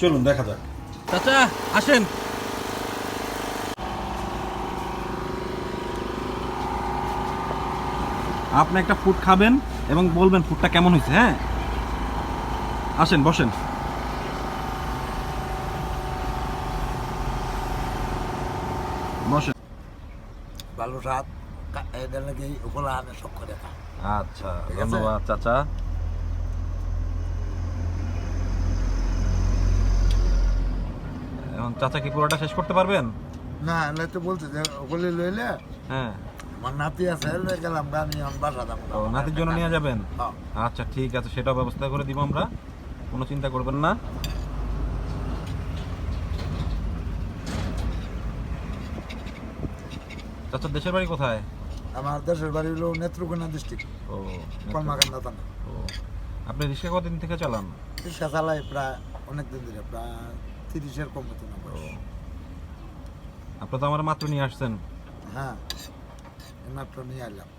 চলুন দেখা যাক। চাচা আসেন। আপনি একটা ফুড খাবেন এবং বলবেন ফুডটা কেমন হয়েছে। হ্যাঁ, আসেন বসেন। বসেন। ভালো স্বাদ, এটা নাকি উপলা আনে সব করে খা। আচ্ছা, ঠিক আছে। ধন্যবাদ চাচা। এখন চাচা কি পুরোটা শেষ করতে পারবেন? না এলে তো বলছে যে ওগুলি লইলে হ্যাঁ। আমার নাতি আছে লয়ে গেলাম গানি বাসা দাম। ও, নাতির জন্য নিয়ে যাবেন? হ্যাঁ। আচ্ছা ঠিক আছে, সেটাও ব্যবস্থা করে দিব আমরা, কোনো চিন্তা করবেন না। চাচা দেশের বাড়ি কোথায়? আমার দেশের বাড়ি হলো নেত্রকোনা ডিস্ট্রিক্ট, ও, কলমাকান্দা থানা। ও, আপনি রিক্সা কতদিন থেকে চালান? রিক্সা চালাই প্রায় অনেকদিন ধরে, প্রায় 30-এর কম হতো না বয়স। আপনি তো আমার মাত্র নিয়ে আসছেন। হ্যাঁ, মাত্র নিয়ে এলাম।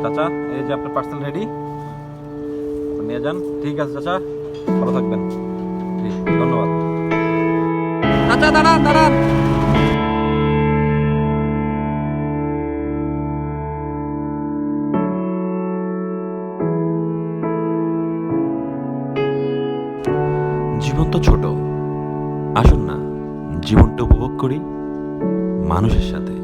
চাচা এই যে আপনার পার্সেল রেডি, নিয়ে যান। ঠিক আছে চাচা, ভালো থাকবেন। জি, ধন্যবাদ। চাচা দাঁড়ান দাঁড়ান। জীবন তো ছোট, আসুন না জীবনটা উপভোগ করি মানুষের সাথে।